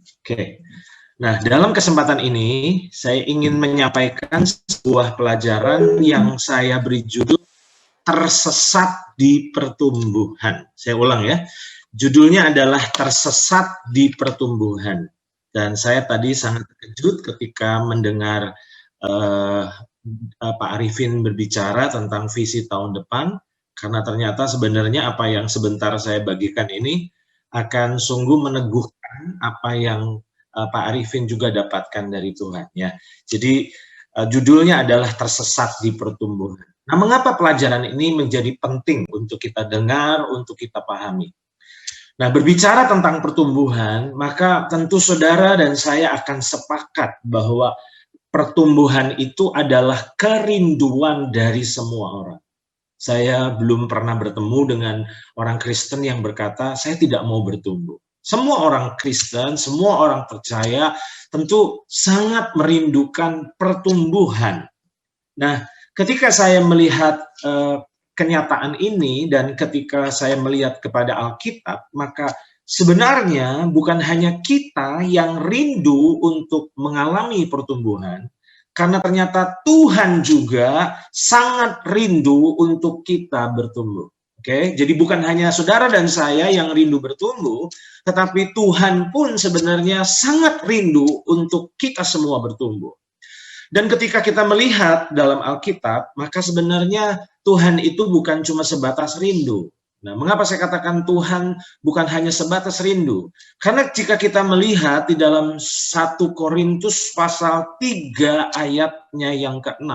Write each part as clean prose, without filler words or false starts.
Oke. Nah, dalam kesempatan ini saya ingin menyampaikan sebuah pelajaran yang saya beri judul tersesat di pertumbuhan. Saya ulang ya. Judulnya adalah tersesat di pertumbuhan. Dan saya tadi sangat terkejut ketika mendengar Pak Arifin berbicara tentang visi tahun depan, karena ternyata sebenarnya apa yang sebentar saya bagikan ini akan sungguh meneguhkan apa yang Pak Arifin juga dapatkan dari Tuhan. Ya. Jadi judulnya adalah tersesat di pertumbuhan. Nah, mengapa pelajaran ini menjadi penting untuk kita dengar, untuk kita pahami? Nah, berbicara tentang pertumbuhan, maka tentu saudara dan saya akan sepakat bahwa pertumbuhan itu adalah kerinduan dari semua orang. Saya belum pernah bertemu dengan orang Kristen yang berkata, saya tidak mau bertumbuh. Semua orang Kristen, semua orang percaya tentu sangat merindukan pertumbuhan. Nah, ketika saya melihat kenyataan ini dan ketika saya melihat kepada Alkitab, maka sebenarnya bukan hanya kita yang rindu untuk mengalami pertumbuhan, karena ternyata Tuhan juga sangat rindu untuk kita bertumbuh. Oke, jadi bukan hanya saudara dan saya yang rindu bertumbuh, tetapi Tuhan pun sebenarnya sangat rindu untuk kita semua bertumbuh. Dan ketika kita melihat dalam Alkitab, maka sebenarnya Tuhan itu bukan cuma sebatas rindu. Nah, mengapa saya katakan Tuhan bukan hanya sebatas rindu? Karena jika kita melihat di dalam 1 Korintus pasal 3 ayatnya yang ke-6,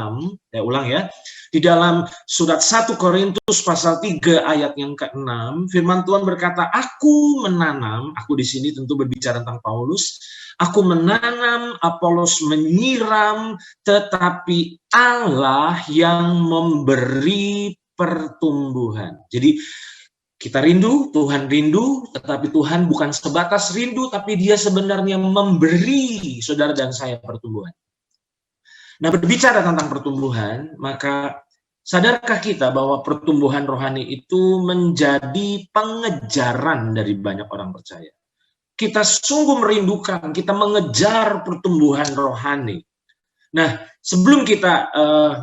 saya ulang ya, di dalam surat 1 Korintus pasal 3 ayat yang ke-6, firman Tuhan berkata, aku menanam, aku di sini tentu berbicara tentang Paulus, aku menanam, Apolos menyiram, tetapi Allah yang memberi pertumbuhan. Jadi kita rindu, Tuhan rindu, tetapi Tuhan bukan sebatas rindu, tapi dia sebenarnya memberi saudara dan saya pertumbuhan. Nah, berbicara tentang pertumbuhan, maka sadarkah kita bahwa pertumbuhan rohani itu menjadi pengejaran dari banyak orang percaya? Kita sungguh merindukan, kita mengejar pertumbuhan rohani. Nah, sebelum kita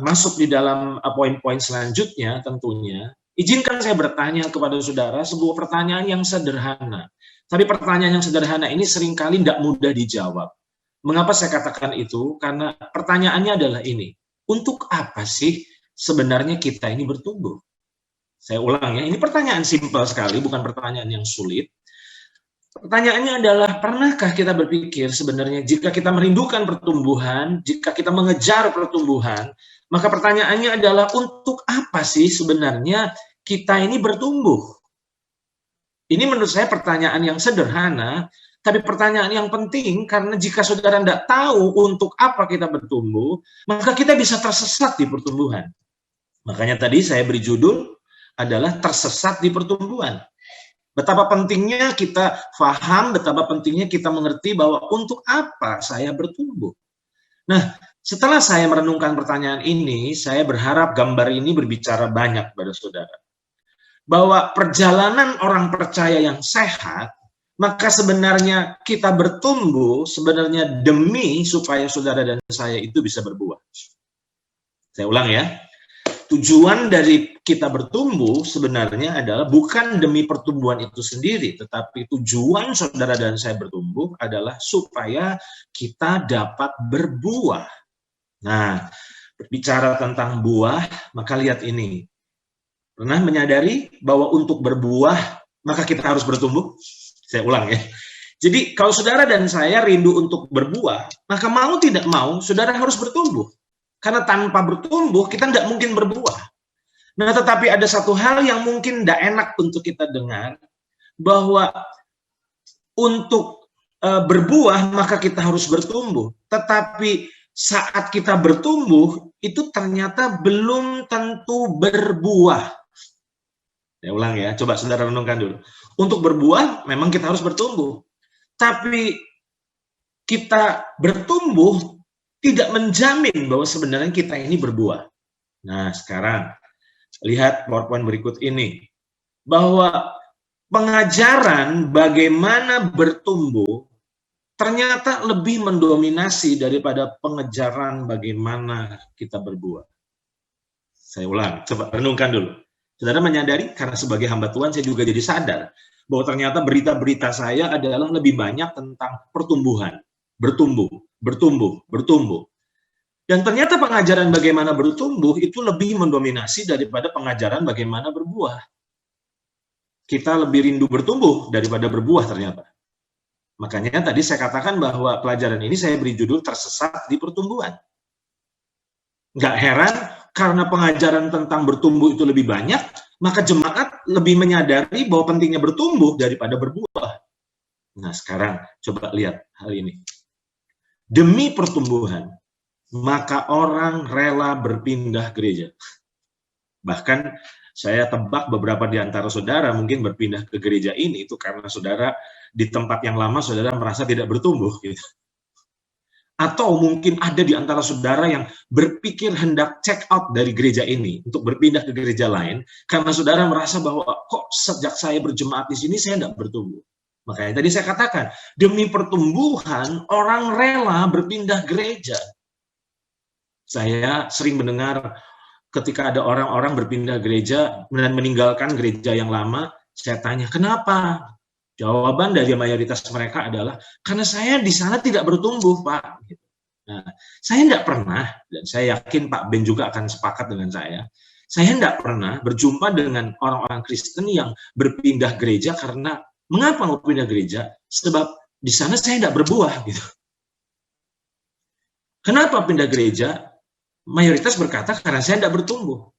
masuk di dalam poin-poin selanjutnya tentunya, izinkan saya bertanya kepada saudara sebuah pertanyaan yang sederhana. Tapi pertanyaan yang sederhana ini seringkali tidak mudah dijawab. Mengapa saya katakan itu? Karena pertanyaannya adalah ini. Untuk apa sih sebenarnya kita ini bertumbuh? Saya ulang ya, ini pertanyaan simpel sekali, bukan pertanyaan yang sulit. Pertanyaannya adalah, pernahkah kita berpikir sebenarnya jika kita merindukan pertumbuhan, jika kita mengejar pertumbuhan, maka pertanyaannya adalah untuk apa sih sebenarnya kita ini bertumbuh? Ini menurut saya pertanyaan yang sederhana, tapi pertanyaan yang penting karena jika saudara tidak tahu untuk apa kita bertumbuh, maka kita bisa tersesat di pertumbuhan. Makanya tadi saya beri judul adalah tersesat di pertumbuhan. Betapa pentingnya kita paham, betapa pentingnya kita mengerti bahwa untuk apa saya bertumbuh. Nah, setelah saya merenungkan pertanyaan ini, saya berharap gambar ini berbicara banyak pada saudara. Bahwa perjalanan orang percaya yang sehat, maka sebenarnya kita bertumbuh sebenarnya demi supaya saudara dan saya itu bisa berbuah. Saya ulang ya. Tujuan dari kita bertumbuh sebenarnya adalah bukan demi pertumbuhan itu sendiri, tetapi tujuan saudara dan saya bertumbuh adalah supaya kita dapat berbuah. Nah, berbicara tentang buah, maka lihat ini. Pernah menyadari bahwa untuk berbuah, maka kita harus bertumbuh? Saya ulang ya. Jadi kalau saudara dan saya rindu untuk berbuah, maka mau tidak mau, saudara harus bertumbuh. Karena tanpa bertumbuh, kita tidak mungkin berbuah. Nah, tetapi ada satu hal yang mungkin tidak enak untuk kita dengar, bahwa untuk berbuah, maka kita harus bertumbuh. Tetapi saat kita bertumbuh, itu ternyata belum tentu berbuah. Saya ulang ya, coba saudara renungkan dulu. Untuk berbuah, memang kita harus bertumbuh. Tapi kita bertumbuh tidak menjamin bahwa sebenarnya kita ini berbuah. Nah, sekarang lihat PowerPoint berikut ini. Bahwa pengajaran bagaimana bertumbuh ternyata lebih mendominasi daripada pengejaran bagaimana kita berbuah. Saya ulang, coba renungkan dulu. Saudara menyadari, karena sebagai hamba Tuhan saya juga jadi sadar, bahwa ternyata berita-berita saya adalah lebih banyak tentang pertumbuhan, bertumbuh, bertumbuh, bertumbuh. Dan ternyata pengajaran bagaimana bertumbuh itu lebih mendominasi daripada pengajaran bagaimana berbuah. Kita lebih rindu bertumbuh daripada berbuah ternyata. Makanya tadi saya katakan bahwa pelajaran ini saya beri judul tersesat di pertumbuhan. Nggak heran, karena pengajaran tentang bertumbuh itu lebih banyak, maka jemaat lebih menyadari bahwa pentingnya bertumbuh daripada berbuah. Nah sekarang coba lihat hal ini. Demi pertumbuhan, maka orang rela berpindah gereja. Bahkan saya tebak beberapa di antara saudara mungkin berpindah ke gereja ini itu karena saudara di tempat yang lama saudara merasa tidak bertumbuh gitu. Atau mungkin ada di antara saudara yang berpikir hendak check out dari gereja ini untuk berpindah ke gereja lain karena saudara merasa bahwa kok sejak saya berjemaat di sini saya tidak bertumbuh. Makanya tadi saya katakan, demi pertumbuhan orang rela berpindah gereja. Saya sering mendengar ketika ada orang-orang berpindah gereja dan meninggalkan gereja yang lama, saya tanya, kenapa? Jawaban dari mayoritas mereka adalah, karena saya di sana tidak bertumbuh, Pak. Nah, saya tidak pernah, dan saya yakin Pak Ben juga akan sepakat dengan saya tidak pernah berjumpa dengan orang-orang Kristen yang berpindah gereja karena, mengapa mau pindah gereja? Sebab di sana saya tidak berbuah. Gitu. Kenapa pindah gereja? Mayoritas berkata karena saya tidak bertumbuh.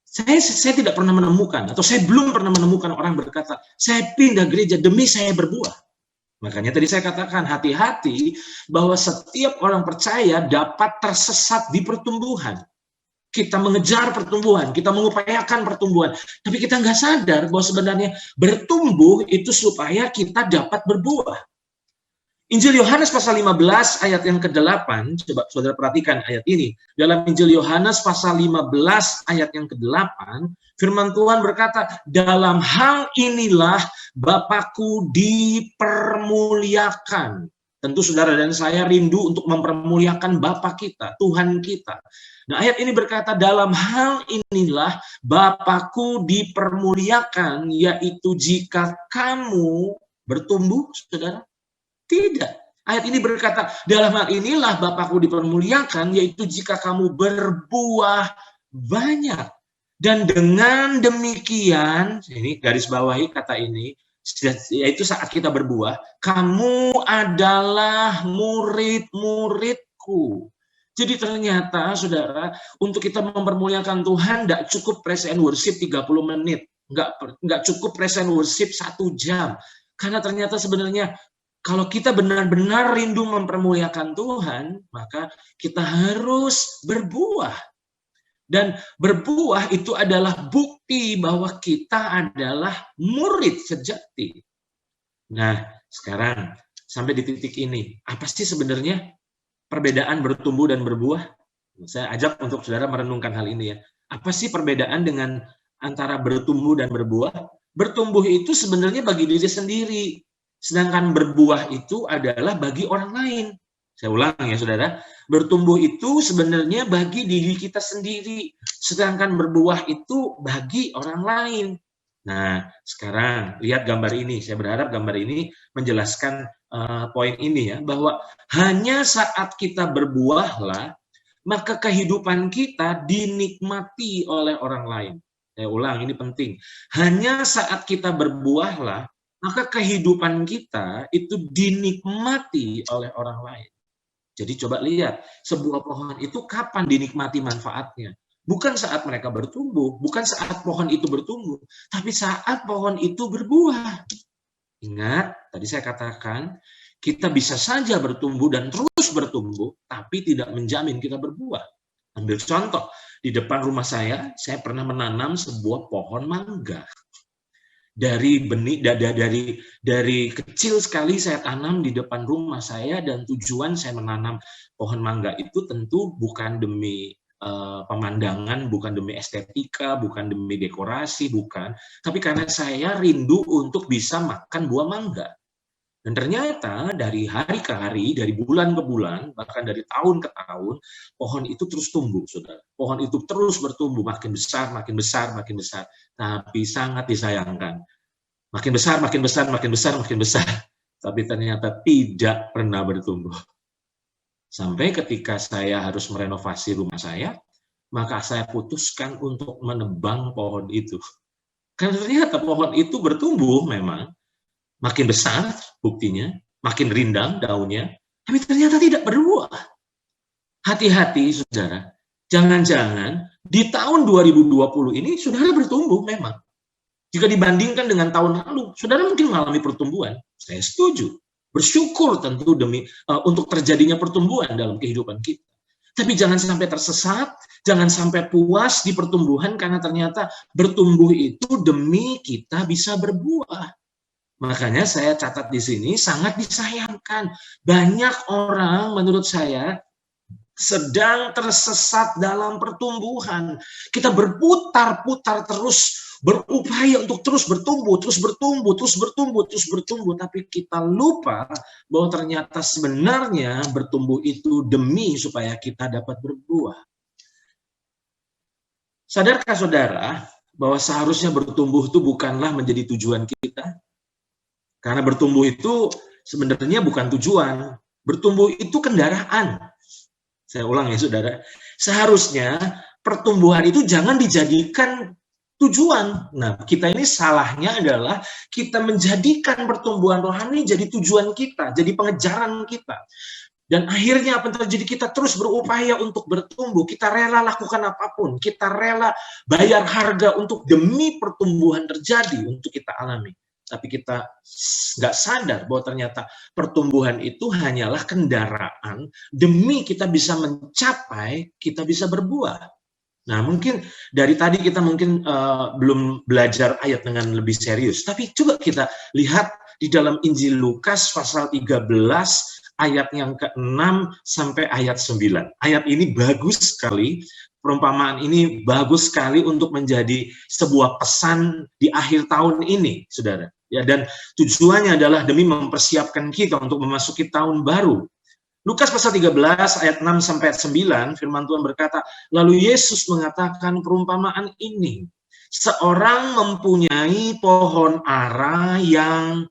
Saya tidak pernah menemukan, atau saya belum pernah menemukan orang berkata, saya pindah gereja demi saya berbuah. Makanya tadi saya katakan, hati-hati bahwa setiap orang percaya dapat tersesat di pertumbuhan. Kita mengejar pertumbuhan, kita mengupayakan pertumbuhan, tapi kita nggak sadar bahwa sebenarnya bertumbuh itu supaya kita dapat berbuah. Injil Yohanes pasal 15 ayat yang ke-8, coba saudara perhatikan ayat ini. Dalam Injil Yohanes pasal 15 ayat yang ke-8, firman Tuhan berkata, dalam hal inilah Bapakku dipermuliakan. Tentu saudara dan saya rindu untuk mempermuliakan Bapa kita, Tuhan kita. Nah ayat ini berkata, dalam hal inilah Bapakku dipermuliakan, yaitu jika kamu bertumbuh, saudara. Tidak. Ayat ini berkata, dalam hal inilah Bapakku dipermuliakan, yaitu jika kamu berbuah banyak. Dan dengan demikian, ini garis bawahi kata ini, yaitu saat kita berbuah, kamu adalah murid-muridku. Jadi ternyata, saudara, untuk kita mempermuliakan Tuhan, tidak cukup praise and worship 30 menit. Nggak cukup praise and worship 1 jam. Karena ternyata sebenarnya, kalau kita benar-benar rindu mempermuliakan Tuhan, maka kita harus berbuah. Dan berbuah itu adalah bukti bahwa kita adalah murid sejati. Nah, sekarang sampai di titik ini, apa sih sebenarnya perbedaan bertumbuh dan berbuah? Saya ajak untuk saudara merenungkan hal ini ya. Apa sih perbedaan dengan antara bertumbuh dan berbuah? Bertumbuh itu sebenarnya bagi diri sendiri. Sedangkan berbuah itu adalah bagi orang lain. Saya ulang ya saudara, bertumbuh itu sebenarnya bagi diri kita sendiri. Sedangkan berbuah itu bagi orang lain. Nah, sekarang lihat gambar ini. Saya berharap gambar ini menjelaskan poin ini ya, bahwa hanya saat kita berbuahlah, maka kehidupan kita dinikmati oleh orang lain. Saya ulang, ini penting. Hanya saat kita berbuahlah, maka kehidupan kita itu dinikmati oleh orang lain. Jadi coba lihat, sebuah pohon itu kapan dinikmati manfaatnya? Bukan saat mereka bertumbuh, bukan saat pohon itu bertumbuh, tapi saat pohon itu berbuah. Ingat, tadi saya katakan, kita bisa saja bertumbuh dan terus bertumbuh, tapi tidak menjamin kita berbuah. Ambil contoh, di depan rumah saya pernah menanam sebuah pohon mangga. Dari benih dari kecil sekali saya tanam di depan rumah saya, dan tujuan saya menanam pohon mangga itu tentu bukan demi pemandangan, bukan demi estetika, bukan demi dekorasi, bukan, tapi karena saya rindu untuk bisa makan buah mangga. Dan ternyata dari hari ke hari, dari bulan ke bulan, bahkan dari tahun ke tahun, pohon itu terus tumbuh, saudara. Pohon itu terus bertumbuh, makin besar, makin besar, makin besar. Tapi sangat disayangkan, makin besar, makin besar, makin besar, makin besar. Tapi ternyata tidak pernah bertumbuh. Sampai ketika saya harus merenovasi rumah saya, maka saya putuskan untuk menebang pohon itu. Karena ternyata pohon itu bertumbuh memang, makin besar buktinya, makin rindang daunnya, tapi ternyata tidak berbuah. Hati-hati, saudara. Jangan-jangan di tahun 2020 ini saudara bertumbuh memang. Jika dibandingkan dengan tahun lalu, saudara mungkin mengalami pertumbuhan. Saya setuju. Bersyukur tentu untuk terjadinya pertumbuhan dalam kehidupan kita. Tapi jangan sampai tersesat, jangan sampai puas di pertumbuhan karena ternyata bertumbuh itu demi kita bisa berbuah. Makanya saya catat di sini sangat disayangkan. Banyak orang menurut saya sedang tersesat dalam pertumbuhan. Kita berputar-putar terus, berupaya untuk terus bertumbuh, terus bertumbuh, terus bertumbuh, terus bertumbuh. Tapi kita lupa bahwa ternyata sebenarnya bertumbuh itu demi supaya kita dapat berbuah. Sadarkah saudara bahwa seharusnya bertumbuh itu bukanlah menjadi tujuan kita? Karena bertumbuh itu sebenarnya bukan tujuan. Bertumbuh itu kendaraan. Saya ulang ya saudara. Seharusnya pertumbuhan itu jangan dijadikan tujuan. Nah, kita ini salahnya adalah kita menjadikan pertumbuhan rohani jadi tujuan kita, jadi pengejaran kita. Dan akhirnya apa yang terjadi? Kita terus berupaya untuk bertumbuh. Kita rela lakukan apapun. Kita rela bayar harga untuk demi pertumbuhan terjadi untuk kita alami. Tapi kita nggak sadar bahwa ternyata pertumbuhan itu hanyalah kendaraan demi kita bisa mencapai, kita bisa berbuah. Nah, mungkin dari tadi kita mungkin belum belajar ayat dengan lebih serius. Tapi coba kita lihat di dalam Injil Lukas pasal 13 ayat yang ke-6 sampai ayat 9. Ayat ini bagus sekali. Perumpamaan ini bagus sekali untuk menjadi sebuah pesan di akhir tahun ini, saudara. Ya, dan tujuannya adalah demi mempersiapkan kita untuk memasuki tahun baru. Lukas pasal 13 ayat 6 sampai 9, firman Tuhan berkata, lalu Yesus mengatakan perumpamaan ini. Seorang mempunyai pohon ara yang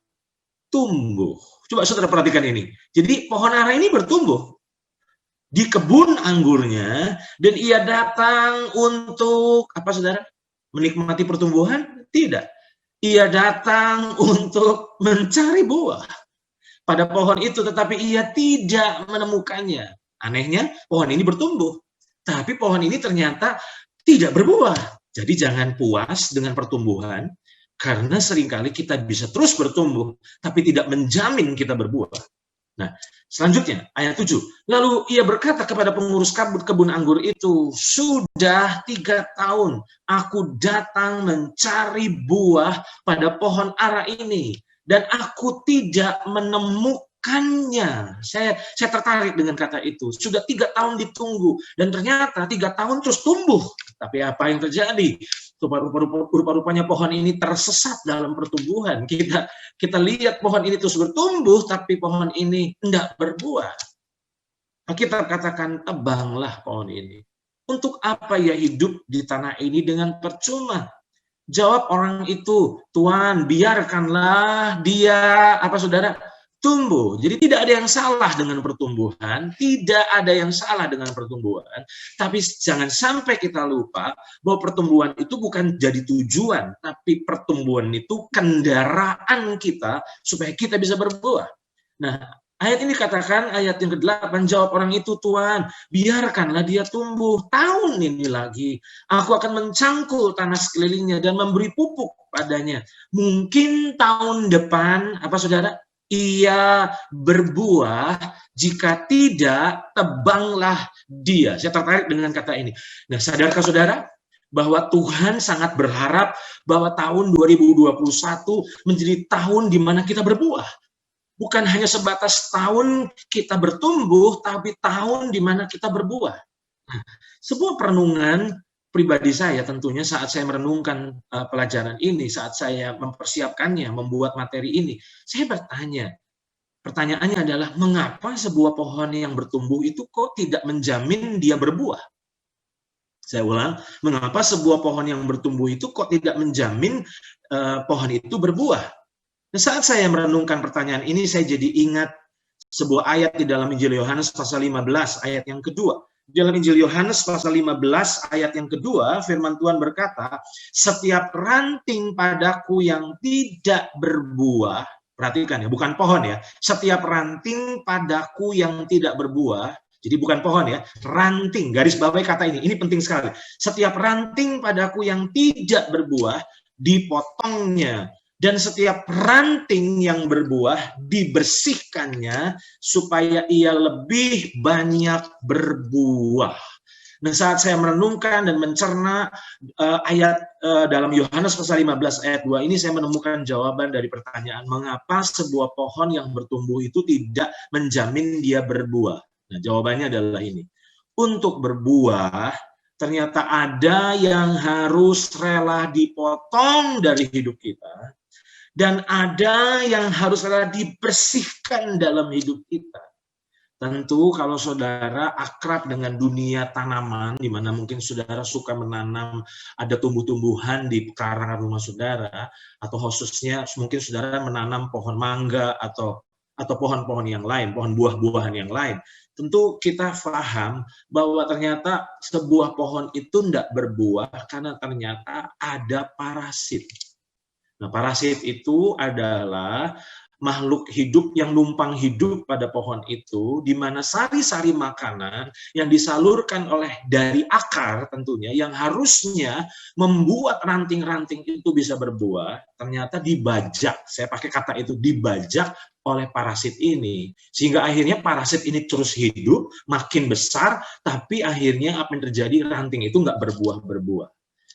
tumbuh. Coba saudara perhatikan ini. Jadi pohon ara ini bertumbuh di kebun anggurnya, dan ia datang untuk apa saudara? Menikmati pertumbuhan? Tidak. Ia datang untuk mencari buah pada pohon itu, tetapi ia tidak menemukannya. Anehnya, pohon ini bertumbuh, tapi pohon ini ternyata tidak berbuah. Jadi jangan puas dengan pertumbuhan, karena seringkali kita bisa terus bertumbuh, tapi tidak menjamin kita berbuah. Nah, selanjutnya, ayat 7. Lalu ia berkata kepada pengurus kebun anggur itu, sudah 3 tahun aku datang mencari buah pada pohon ara ini, dan aku tidak menemukannya. Saya tertarik dengan kata itu. Sudah 3 tahun ditunggu, dan ternyata 3 tahun terus tumbuh. Tapi apa yang terjadi? Rupa-rupanya pohon ini tersesat dalam pertumbuhan. Kita lihat pohon ini terus bertumbuh, tapi pohon ini tidak berbuah. Kita katakan, tebanglah pohon ini. Untuk apa ia hidup di tanah ini dengan percuma? Jawab orang itu, Tuhan, biarkanlah dia, apa saudara, tumbuh. Jadi tidak ada yang salah dengan pertumbuhan, tidak ada yang salah dengan pertumbuhan, tapi jangan sampai kita lupa bahwa pertumbuhan itu bukan jadi tujuan, tapi pertumbuhan itu kendaraan kita supaya kita bisa berbuah. Nah, ayat ini katakan, ayat yang ke-8, jawab orang itu, Tuhan, biarkanlah dia tumbuh. Tahun ini lagi, aku akan mencangkul tanah sekelilingnya dan memberi pupuk padanya. Mungkin tahun depan, apa saudara, ia berbuah, jika tidak, tebanglah dia. Saya tertarik dengan kata ini. Nah, sadarkah saudara bahwa Tuhan sangat berharap bahwa tahun 2021 menjadi tahun di mana kita berbuah. Bukan hanya sebatas tahun kita bertumbuh, tapi tahun di mana kita berbuah. Nah, sebuah perenungan pribadi saya tentunya saat saya merenungkan pelajaran ini, saat saya mempersiapkannya, membuat materi ini, saya bertanya, Pertanyaannya adalah, mengapa sebuah pohon yang bertumbuh itu kok tidak menjamin dia berbuah? Saya ulang, mengapa sebuah pohon yang bertumbuh itu kok tidak menjamin pohon itu berbuah? Nah, saat saya merenungkan pertanyaan ini, saya jadi ingat sebuah ayat di dalam Injil Yohanes pasal 15 ayat yang kedua. Di dalam Injil Yohanes pasal 15 ayat yang kedua, firman Tuhan berkata, setiap ranting padaku yang tidak berbuah, perhatikan ya, bukan pohon ya, setiap ranting padaku yang tidak berbuah, jadi bukan pohon ya, ranting, garis bawahi kata ini penting sekali. Setiap ranting padaku yang tidak berbuah, dipotongnya. Dan setiap ranting yang berbuah dibersihkannya supaya ia lebih banyak berbuah. Nah, saat saya merenungkan dan mencerna ayat dalam Yohanes pasal 15 ayat 2 ini, saya menemukan jawaban dari pertanyaan mengapa sebuah pohon yang bertumbuh itu tidak menjamin dia berbuah. Nah, jawabannya adalah ini. Untuk berbuah, ternyata ada yang harus rela dipotong dari hidup kita, dan ada yang harus rela dibersihkan dalam hidup kita. Tentu kalau saudara akrab dengan dunia tanaman, di mana mungkin saudara suka menanam, ada tumbuh-tumbuhan di pekarangan rumah saudara, atau khususnya mungkin saudara menanam pohon mangga atau pohon-pohon yang lain, pohon buah-buahan yang lain. Tentu kita paham bahwa ternyata sebuah pohon itu tidak berbuah karena ternyata ada parasit. Nah, parasit itu adalah makhluk hidup yang numpang hidup pada pohon itu, di mana sari-sari makanan yang disalurkan dari akar tentunya, yang harusnya membuat ranting-ranting itu bisa berbuah, ternyata dibajak. Saya pakai kata itu, dibajak oleh parasit ini. Sehingga akhirnya parasit ini terus hidup, makin besar, tapi akhirnya apa yang terjadi, ranting itu nggak berbuah-berbuah.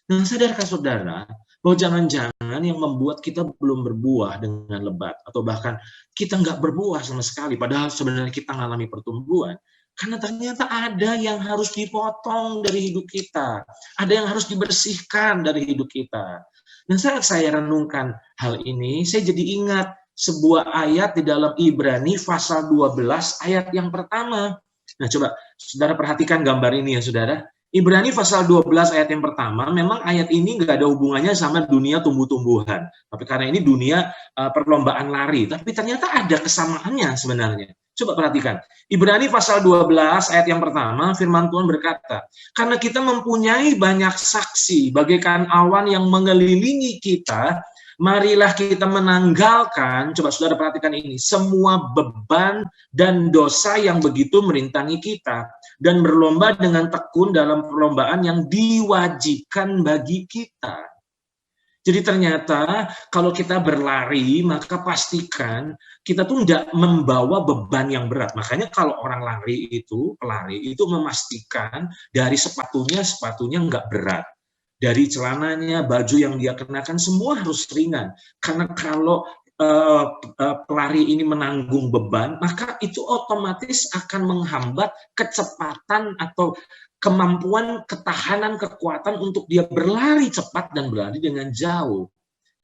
Nah, sadarkah saudara, bahwa jangan-jangan yang membuat kita belum berbuah dengan lebat, atau bahkan kita nggak berbuah sama sekali, padahal sebenarnya kita mengalami pertumbuhan, karena ternyata ada yang harus dipotong dari hidup kita, ada yang harus dibersihkan dari hidup kita. Dan saat saya renungkan hal ini, saya jadi ingat sebuah ayat di dalam Ibrani pasal 12 ayat yang pertama. Nah, coba saudara perhatikan gambar ini ya saudara. Ibrani pasal 12 ayat yang pertama, memang ayat ini nggak ada hubungannya sama dunia tumbuh-tumbuhan. Tapi karena ini dunia perlombaan lari. Tapi ternyata ada kesamaannya sebenarnya. Coba perhatikan. Ibrani pasal 12 ayat yang pertama, firman Tuhan berkata, karena kita mempunyai banyak saksi, bagaikan awan yang mengelilingi kita, marilah kita menanggalkan, coba saudara perhatikan ini, semua beban dan dosa yang begitu merintangi kita, dan berlomba dengan tekun dalam perlombaan yang diwajibkan bagi kita. Jadi ternyata kalau kita berlari, maka pastikan kita tuh tidak membawa beban yang berat. Makanya kalau orang pelari itu memastikan dari sepatunya nggak berat. Dari celananya, baju yang dia kenakan, semua harus ringan. Karena kalau pelari ini menanggung beban, maka itu otomatis akan menghambat kecepatan atau kemampuan ketahanan kekuatan untuk dia berlari cepat dan berlari dengan jauh.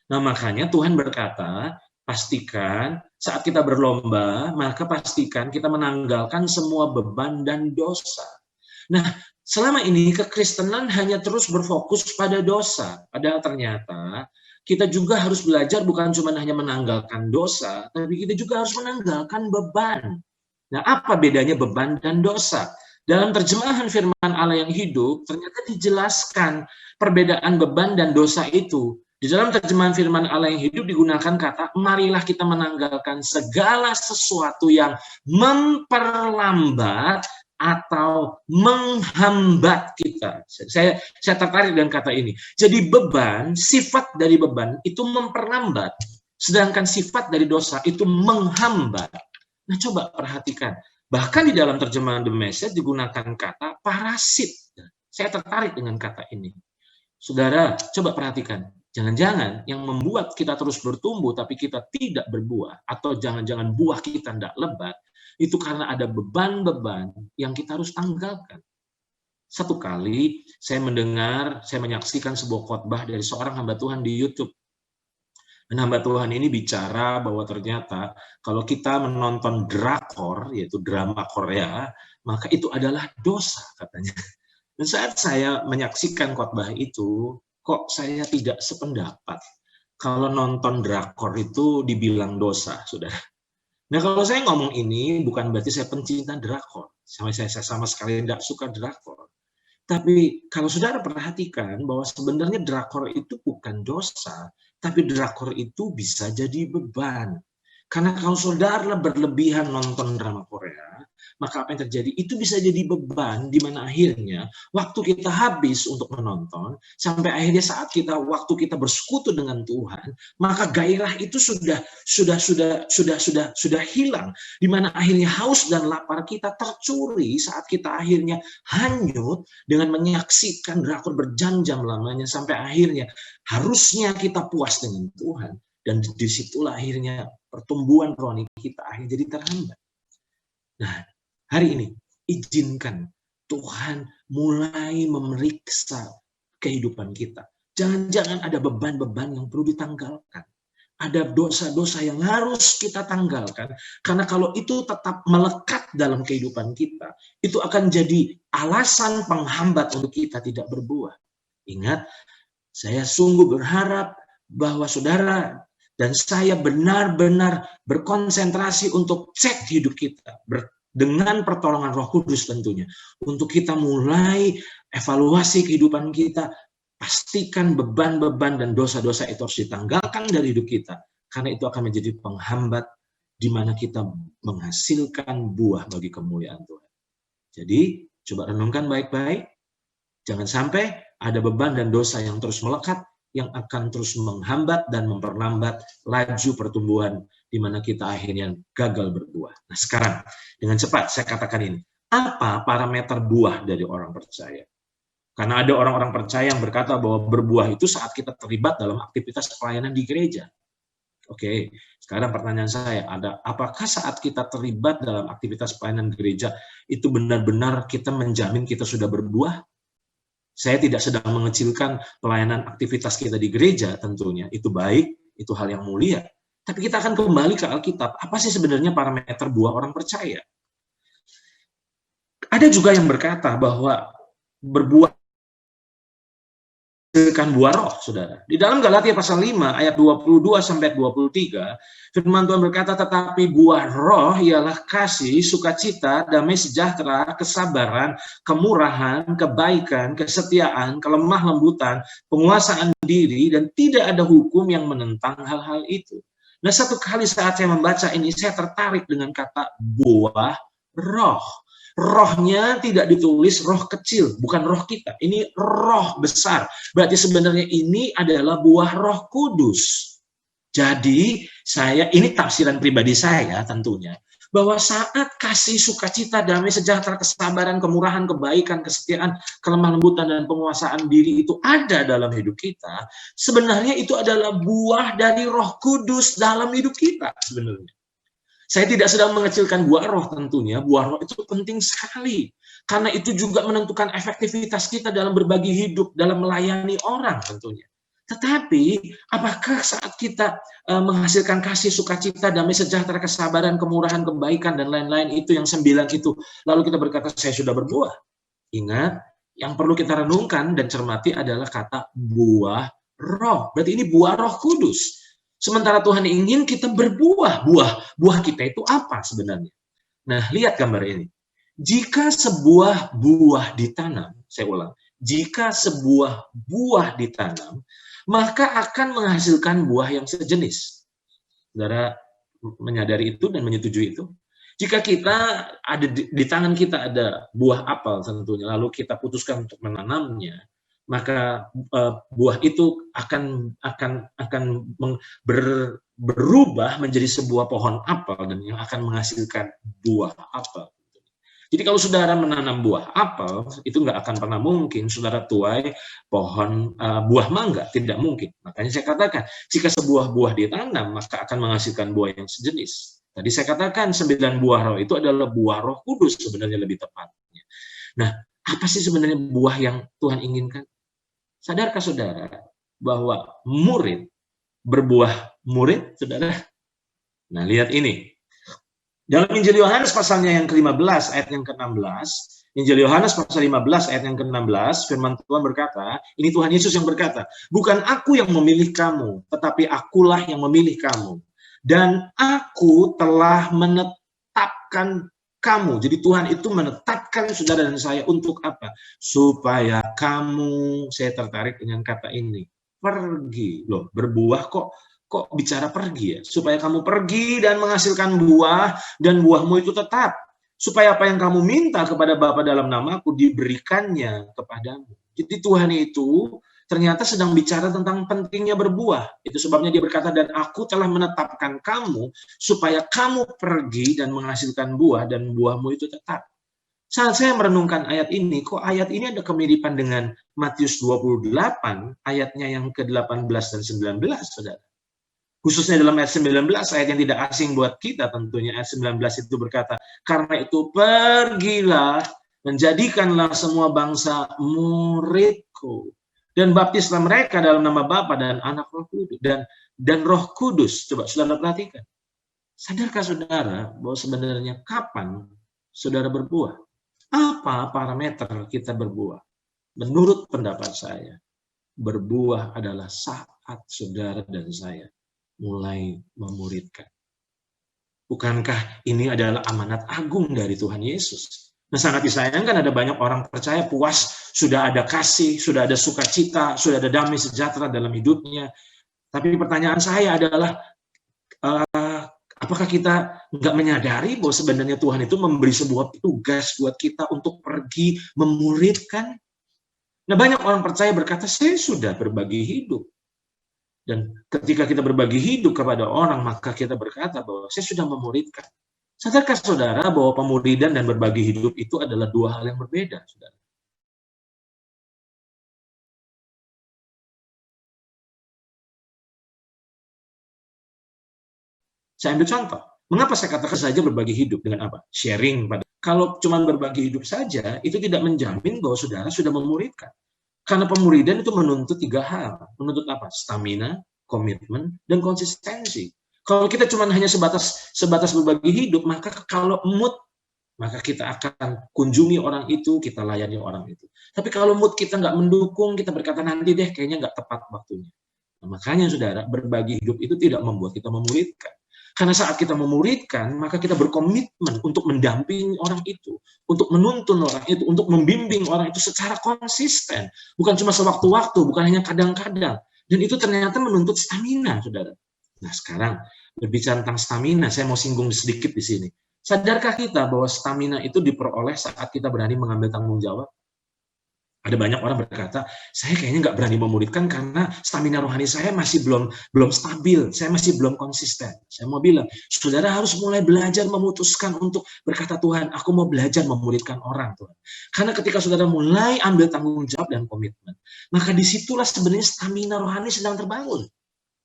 Nah, makanya Tuhan berkata, pastikan saat kita berlomba, maka pastikan kita menanggalkan semua beban dan dosa. Nah, selama ini kekristenan hanya terus berfokus pada dosa, padahal ternyata kita juga harus belajar bukan cuma hanya menanggalkan dosa, tapi kita juga harus menanggalkan beban. Nah, apa bedanya beban dan dosa? Dalam terjemahan firman Allah yang hidup, ternyata dijelaskan perbedaan beban dan dosa itu. Di dalam terjemahan firman Allah yang hidup digunakan kata, marilah kita menanggalkan segala sesuatu yang memperlambat atau menghambat kita. Saya tertarik dengan kata ini. Jadi beban, sifat dari beban itu memperlambat, sedangkan sifat dari dosa itu menghambat. Nah, coba perhatikan. Bahkan di dalam terjemahan The Message digunakan kata parasit. Saya tertarik dengan kata ini. Saudara, coba perhatikan. Jangan-jangan yang membuat kita terus bertumbuh tapi kita tidak berbuah, atau jangan-jangan buah kita tidak lebat, itu karena ada beban-beban yang kita harus tanggalkan. Satu kali saya menyaksikan sebuah khotbah dari seorang hamba Tuhan di YouTube. Dan hamba Tuhan ini bicara bahwa ternyata kalau kita menonton drakor, yaitu drama Korea, maka itu adalah dosa katanya. Dan saat saya menyaksikan khotbah itu, kok saya tidak sependapat. Kalau nonton drakor itu dibilang dosa, saudara. Nah, kalau saya ngomong ini bukan berarti saya pencinta drakor. Saya sama sekali tidak suka drakor. Tapi kalau saudara perhatikan bahwa sebenarnya drakor itu bukan dosa, tapi drakor itu bisa jadi beban. Karena kalau saudara berlebihan nonton drama Korea, maka apa yang terjadi? Itu bisa jadi beban di mana akhirnya waktu kita habis untuk menonton, sampai akhirnya saat waktu kita bersekutu dengan Tuhan, maka gairah itu sudah hilang, di mana akhirnya haus dan lapar kita tercuri saat kita akhirnya hanyut dengan menyaksikan drakor berjam-jam lamanya sampai akhirnya harusnya kita puas dengan Tuhan. Dan disitulah akhirnya pertumbuhan rohani kita akhirnya jadi terhambat. Nah, hari ini izinkan Tuhan mulai memeriksa kehidupan kita. Jangan-jangan ada beban-beban yang perlu ditanggalkan. Ada dosa-dosa yang harus kita tanggalkan. Karena kalau itu tetap melekat dalam kehidupan kita, itu akan jadi alasan penghambat untuk kita tidak berbuah. Ingat, saya sungguh berharap bahwa saudara dan saya benar-benar berkonsentrasi untuk cek hidup kita dengan pertolongan Roh Kudus tentunya, untuk kita mulai evaluasi kehidupan kita, pastikan beban-beban dan dosa-dosa itu harus ditanggalkan dari hidup kita, karena itu akan menjadi penghambat di mana kita menghasilkan buah bagi kemuliaan Tuhan. Jadi coba renungkan baik-baik, jangan sampai ada beban dan dosa yang terus melekat, yang akan terus menghambat dan memperlambat laju pertumbuhan di mana kita akhirnya gagal berbuah. Nah, sekarang dengan cepat saya katakan ini. Apa parameter buah dari orang percaya? Karena ada orang-orang percaya yang berkata bahwa berbuah itu saat kita terlibat dalam aktivitas pelayanan di gereja. Oke, sekarang pertanyaan saya ada, apakah saat kita terlibat dalam aktivitas pelayanan gereja itu benar-benar kita menjamin kita sudah berbuah? Saya tidak sedang mengecilkan pelayanan aktivitas kita di gereja tentunya, itu baik, itu hal yang mulia. Tapi kita akan kembali ke Alkitab, apa sih sebenarnya parameter buah orang percaya? Ada juga yang berkata bahwa berbuah menghasilkan buah roh, saudara. Di dalam Galatia pasal 5 ayat 22 sampai 23, firman Tuhan berkata, tetapi buah roh ialah kasih, sukacita, damai sejahtera, kesabaran, kemurahan, kebaikan, kesetiaan, kelemah lembutan, penguasaan diri, dan tidak ada hukum yang menentang hal-hal itu. Nah, satu kali saat saya membaca ini, saya tertarik dengan kata buah roh. Rohnya tidak ditulis roh kecil, bukan roh kita. Ini roh besar. Berarti sebenarnya ini adalah buah Roh Kudus. Jadi ini tafsiran pribadi saya tentunya, bahwa saat kasih, sukacita, damai sejahtera, kesabaran, kemurahan, kebaikan, kesetiaan, kelemah lembutan, dan penguasaan diri itu ada dalam hidup kita, sebenarnya itu adalah buah dari Roh Kudus dalam hidup kita sebenarnya. Saya tidak sedang mengecilkan buah roh tentunya, buah roh itu penting sekali. Karena itu juga menentukan efektivitas kita dalam berbagi hidup, dalam melayani orang tentunya. Tetapi, apakah saat kita menghasilkan kasih, sukacita, damai sejahtera, kesabaran, kemurahan, kebaikan, dan lain-lain itu, yang 9 itu, lalu kita berkata, saya sudah berbuah? Ingat, yang perlu kita renungkan dan cermati adalah kata buah roh. Berarti ini buah Roh Kudus. Sementara Tuhan ingin kita berbuah. Buah kita itu apa sebenarnya? Nah, lihat gambar ini. Jika sebuah buah ditanam, saya ulang, jika sebuah buah ditanam, maka akan menghasilkan buah yang sejenis. Saudara menyadari itu dan menyetujui itu? Jika kita ada di tangan kita ada buah apel tentunya, lalu kita putuskan untuk menanamnya, maka buah itu akan berubah menjadi sebuah pohon apel dan yang akan menghasilkan buah apel. Jadi kalau saudara menanam buah apel, itu nggak akan pernah mungkin saudara tuai pohon buah mangga, tidak mungkin. Makanya saya katakan, jika sebuah buah ditanam, maka akan menghasilkan buah yang sejenis. Tadi saya katakan 9 buah roh itu adalah buah Roh Kudus sebenarnya lebih tepatnya. Nah, apa sih sebenarnya buah yang Tuhan inginkan? Sadarkah saudara bahwa murid berbuah murid, saudara? Nah, lihat ini. Dalam Injil Yohanes pasalnya yang ke-15 ayat yang ke-16, Injil Yohanes pasal 15 ayat yang ke-16, firman Tuhan berkata, ini Tuhan Yesus yang berkata, bukan aku yang memilih kamu, tetapi akulah yang memilih kamu. Dan aku telah menetapkan kamu. Jadi Tuhan itu menetapkan saudara dan saya untuk apa? Supaya kamu, saya tertarik dengan kata ini, pergi. Loh, berbuah kok bicara pergi ya? Supaya kamu pergi dan menghasilkan buah, dan buahmu itu tetap. Supaya apa yang kamu minta kepada Bapa dalam namaku diberikannya kepadamu. Jadi Tuhan itu ternyata sedang bicara tentang pentingnya berbuah. Itu sebabnya dia berkata, dan aku telah menetapkan kamu supaya kamu pergi dan menghasilkan buah, dan buahmu itu tetap. Saat saya merenungkan ayat ini, kok ayat ini ada kemiripan dengan Matius 28, ayatnya yang ke-18 dan 19, saudara. Khususnya dalam ayat 19, ayat yang tidak asing buat kita tentunya, ayat 19 itu berkata, karena itu pergilah, menjadikanlah semua bangsa muridku, dan baptislah mereka dalam nama Bapa dan Anak Roh Kudus, dan Roh Kudus. Coba saudara perhatikan. Sadarkah saudara bahwa sebenarnya kapan saudara berbuah? Apa parameter kita berbuah? Menurut pendapat saya, berbuah adalah saat saudara dan saya mulai memuridkan. Bukankah ini adalah amanat agung dari Tuhan Yesus? Nah, sangat disayangkan ada banyak orang percaya puas, sudah ada kasih, sudah ada sukacita, sudah ada damai sejahtera dalam hidupnya. Tapi pertanyaan saya adalah, apakah kita nggak menyadari bahwa sebenarnya Tuhan itu memberi sebuah tugas buat kita untuk pergi memuridkan? Nah, banyak orang percaya berkata, saya sudah berbagi hidup. Dan ketika kita berbagi hidup kepada orang, maka kita berkata bahwa saya sudah memuridkan. Sadarkah saudara bahwa pemuridan dan berbagi hidup itu adalah dua hal yang berbeda, saudara? Saya ambil contoh. Mengapa saya katakan saja berbagi hidup dengan apa? Sharing. Kalau cuma berbagi hidup saja, itu tidak menjamin bahwa saudara sudah memuridkan. Karena pemuridan itu menuntut tiga hal. Menuntut apa? Stamina, komitmen, dan konsistensi. Kalau kita cuma hanya sebatas berbagi hidup, maka kalau mood, maka kita akan kunjungi orang itu, kita layani orang itu. Tapi kalau mood kita nggak mendukung, kita berkata nanti deh, kayaknya nggak tepat waktunya. Nah, makanya saudara, berbagi hidup itu tidak membuat kita memuridkan. Karena saat kita memuridkan, maka kita berkomitmen untuk mendampingi orang itu, untuk menuntun orang itu, untuk membimbing orang itu secara konsisten. Bukan cuma sewaktu-waktu, bukan hanya kadang-kadang. Dan itu ternyata menuntut stamina, saudara. Nah, sekarang berbicara tentang stamina, saya mau singgung sedikit di sini. Sadarkah kita bahwa stamina itu diperoleh saat kita berani mengambil tanggung jawab? Ada banyak orang berkata, saya kayaknya nggak berani memuridkan karena stamina rohani saya masih belum stabil, saya masih belum konsisten. Saya mau bilang, saudara harus mulai belajar memutuskan untuk berkata, Tuhan, aku mau belajar memuridkan orang, Tuhan. Karena ketika saudara mulai ambil tanggung jawab dan komitmen, maka disitulah sebenarnya stamina rohani sedang terbangun.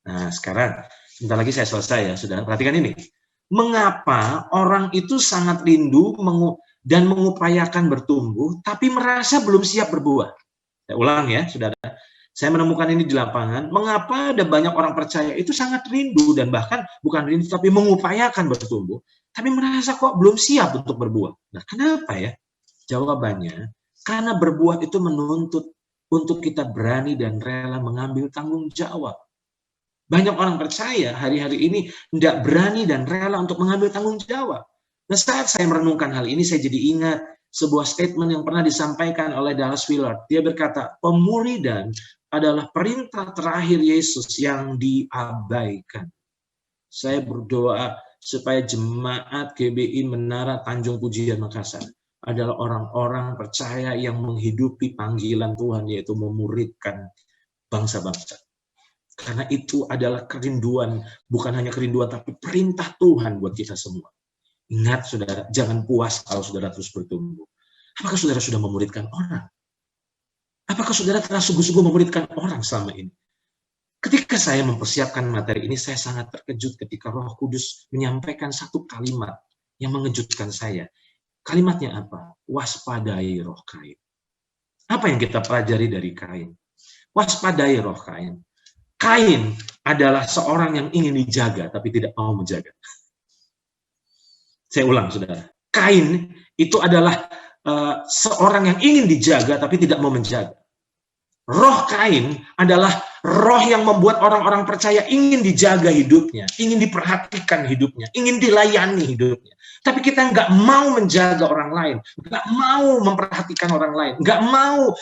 Nah, sekarang, sebentar lagi saya selesai ya, saudara. Perhatikan ini. Mengapa orang itu sangat rindu dan mengupayakan bertumbuh, tapi merasa belum siap berbuah? Saya ulang ya, saudara. Saya menemukan ini di lapangan. Mengapa ada banyak orang percaya itu sangat rindu, dan bahkan bukan rindu, tapi mengupayakan bertumbuh, tapi merasa kok belum siap untuk berbuah? Nah, kenapa ya? Jawabannya, karena berbuah itu menuntut untuk kita berani dan rela mengambil tanggung jawab. Banyak orang percaya hari-hari ini tidak berani dan rela untuk mengambil tanggung jawab. Nah, saat saya merenungkan hal ini, saya jadi ingat sebuah statement yang pernah disampaikan oleh Dallas Willard. Dia berkata, pemuridan adalah perintah terakhir Yesus yang diabaikan. Saya berdoa supaya jemaat GBI Menara Tanjung Pujian Makassar adalah orang-orang percaya yang menghidupi panggilan Tuhan, yaitu memuridkan bangsa-bangsa. Karena itu adalah kerinduan, bukan hanya kerinduan, tapi perintah Tuhan buat kita semua. Ingat saudara, jangan puas kalau saudara terus bertumbuh. Apakah saudara sudah memuridkan orang? Apakah saudara telah sungguh-sungguh memuridkan orang selama ini? Ketika saya mempersiapkan materi ini, saya sangat terkejut ketika Roh Kudus menyampaikan satu kalimat yang mengejutkan saya. Kalimatnya apa? Waspadai roh Kain. Apa yang kita pelajari dari Kain? Waspadai roh Kain. Kain adalah seorang yang ingin dijaga tapi tidak mau menjaga. Saya ulang, saudara. Kain itu adalah seorang yang ingin dijaga tapi tidak mau menjaga. Roh Kain adalah roh yang membuat orang-orang percaya ingin dijaga hidupnya, ingin diperhatikan hidupnya, ingin dilayani hidupnya. Tapi kita nggak mau menjaga orang lain, nggak mau memperhatikan orang lain, nggak mau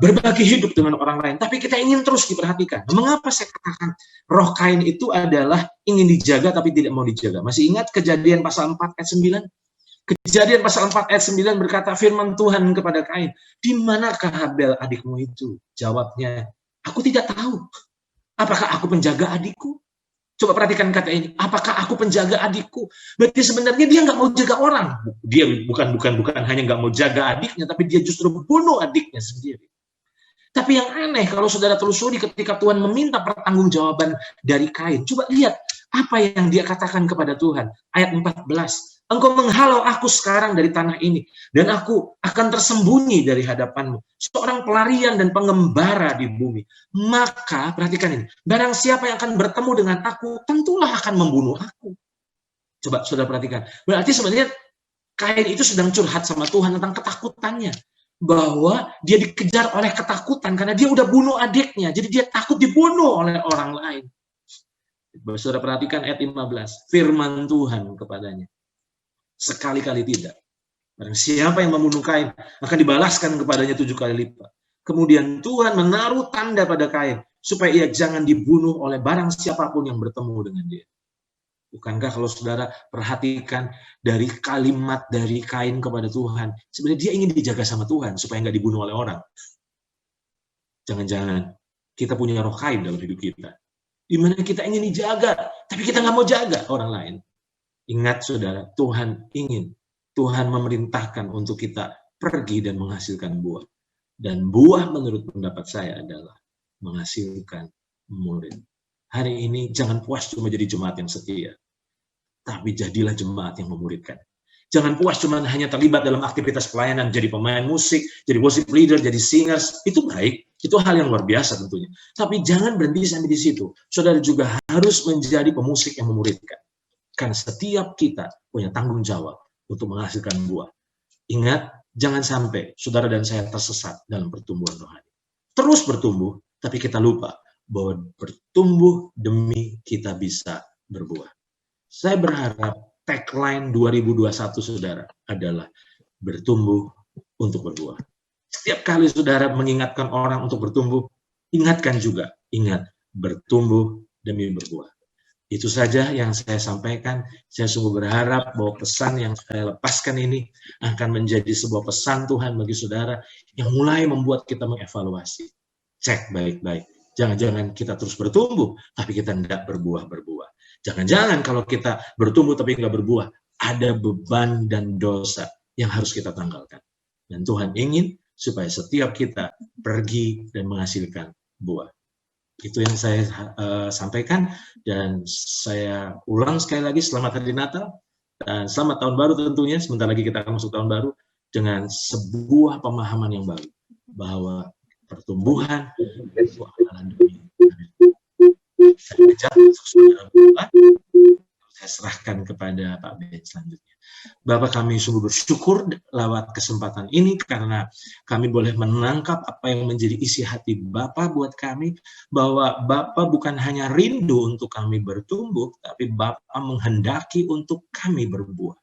berbagi hidup dengan orang lain. Tapi kita ingin terus diperhatikan. Mengapa saya katakan roh Kain itu adalah ingin dijaga tapi tidak mau dijaga? Masih ingat Kejadian pasal 4 ayat 9? Kejadian pasal 4 ayat 9 berkata, firman Tuhan kepada Kain, di manakah Habel adikmu itu? Jawabnya, aku tidak tahu. Apakah aku penjaga adikku? Coba perhatikan kata ini, apakah aku penjaga adikku? Berarti sebenarnya dia nggak mau jaga orang. Dia bukan hanya nggak mau jaga adiknya, tapi dia justru bunuh adiknya sendiri. Tapi yang aneh, kalau saudara telusuri ketika Tuhan meminta pertanggungjawaban dari Kain, coba lihat apa yang dia katakan kepada Tuhan. Ayat 14. Engkau menghalau aku sekarang dari tanah ini, dan aku akan tersembunyi dari hadapanmu, seorang pelarian dan pengembara di bumi. Maka, perhatikan ini, barang siapa yang akan bertemu dengan aku, tentulah akan membunuh aku. Coba saudara perhatikan. Berarti sebenarnya Kain itu sedang curhat sama Tuhan tentang ketakutannya. Bahwa dia dikejar oleh ketakutan, karena dia udah bunuh adiknya, jadi dia takut dibunuh oleh orang lain. Saudara perhatikan ayat 15, firman Tuhan kepadanya. Sekali-kali tidak. Barang siapa yang membunuh Kain akan dibalaskan kepadanya 7 kali lipat. Kemudian Tuhan menaruh tanda pada Kain supaya ia jangan dibunuh oleh barang siapapun yang bertemu dengan dia. Bukankah kalau saudara perhatikan dari kalimat dari Kain kepada Tuhan, sebenarnya dia ingin dijaga sama Tuhan supaya nggak dibunuh oleh orang. Jangan-jangan kita punya roh Kain dalam hidup kita, di mana kita ingin dijaga, tapi kita nggak mau jaga orang lain. Ingat saudara, Tuhan memerintahkan untuk kita pergi dan menghasilkan buah. Dan buah menurut pendapat saya adalah menghasilkan murid. Hari ini jangan puas cuma jadi jemaat yang setia, tapi jadilah jemaat yang memuridkan. Jangan puas cuma hanya terlibat dalam aktivitas pelayanan, jadi pemain musik, jadi worship leader, jadi singers. Itu baik, itu hal yang luar biasa tentunya. Tapi jangan berhenti sampai di situ. Saudara juga harus menjadi pemusik yang memuridkan. Karena setiap kita punya tanggung jawab untuk menghasilkan buah. Ingat, jangan sampai saudara dan saya tersesat dalam pertumbuhan rohani. Terus bertumbuh, tapi kita lupa bahwa bertumbuh demi kita bisa berbuah. Saya berharap tagline 2021 saudara adalah bertumbuh untuk berbuah. Setiap kali saudara mengingatkan orang untuk bertumbuh, ingatkan juga, ingat bertumbuh demi berbuah. Itu saja yang saya sampaikan. Saya sungguh berharap bahwa pesan yang saya lepaskan ini akan menjadi sebuah pesan Tuhan bagi saudara yang mulai membuat kita mengevaluasi. Cek baik-baik. Jangan-jangan kita terus bertumbuh, tapi kita tidak berbuah-berbuah. Jangan-jangan kalau kita bertumbuh tapi nggak berbuah, ada beban dan dosa yang harus kita tanggalkan. Dan Tuhan ingin supaya setiap kita pergi dan menghasilkan buah. Itu yang saya sampaikan, dan saya ulang sekali lagi, selamat hari Natal dan selamat tahun baru tentunya. Sebentar lagi kita akan masuk tahun baru dengan sebuah pemahaman yang baru bahwa pertumbuhan itu adalah demi saya serahkan kepada Pak Ben selanjutnya. Bapak, kami sungguh bersyukur lewat kesempatan ini karena kami boleh menangkap apa yang menjadi isi hati Bapak buat kami, bahwa Bapak bukan hanya rindu untuk kami bertumbuh, tapi Bapak menghendaki untuk kami berbuah.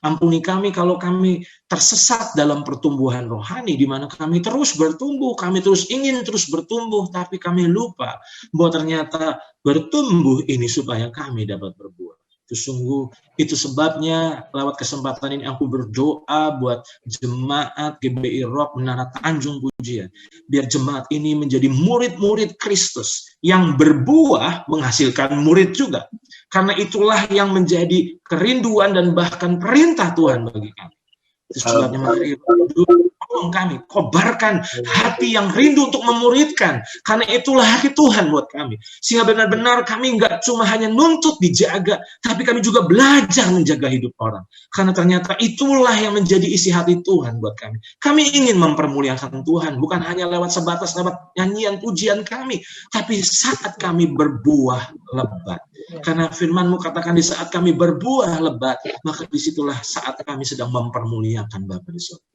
Ampuni kami kalau kami tersesat dalam pertumbuhan rohani, di mana kami terus bertumbuh, kami terus ingin terus bertumbuh, tapi kami lupa bahwa ternyata bertumbuh ini supaya kami dapat berbuah. Itu sebabnya lewat kesempatan ini aku berdoa buat jemaat GBI Rock Menara Tanjung Pujian, biar jemaat ini menjadi murid-murid Kristus yang berbuah menghasilkan murid juga, karena itulah yang menjadi kerinduan dan bahkan perintah Tuhan bagi kami. Itu sebabnya mari tolong kami, kobarkan hati yang rindu untuk memuridkan, karena itulah hati Tuhan buat kami, sehingga benar-benar kami nggak cuma hanya nuntut dijaga, tapi kami juga belajar menjaga hidup orang, karena ternyata itulah yang menjadi isi hati Tuhan buat kami. Kami ingin mempermuliakan Tuhan, bukan hanya lewat sebatas lewat nyanyian pujian kami, tapi saat kami berbuah lebat. Karena firman-Mu katakan di saat kami berbuah lebat, maka disitulah saat kami sedang mempermuliakan Bapa di surga.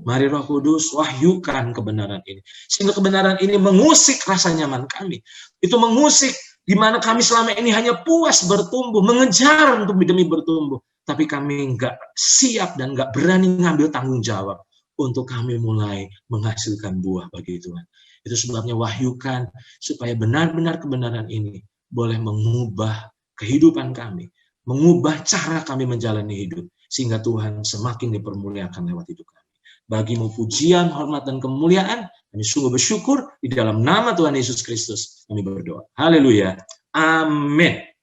Mari Roh Kudus wahyukan kebenaran ini, sehingga kebenaran ini mengusik rasa nyaman kami. Itu mengusik di mana kami selama ini hanya puas bertumbuh, mengejar untuk demi bertumbuh, tapi kami nggak siap dan nggak berani ngambil tanggung jawab untuk kami mulai menghasilkan buah bagi Tuhan. Itu sebabnya wahyukan supaya benar-benar kebenaran ini boleh mengubah kehidupan kami, mengubah cara kami menjalani hidup, sehingga Tuhan semakin dipermuliakan lewat hidup kami. Bagimu pujian, hormat, dan kemuliaan, kami sungguh bersyukur, di dalam nama Tuhan Yesus Kristus kami berdoa. Haleluya. Amin.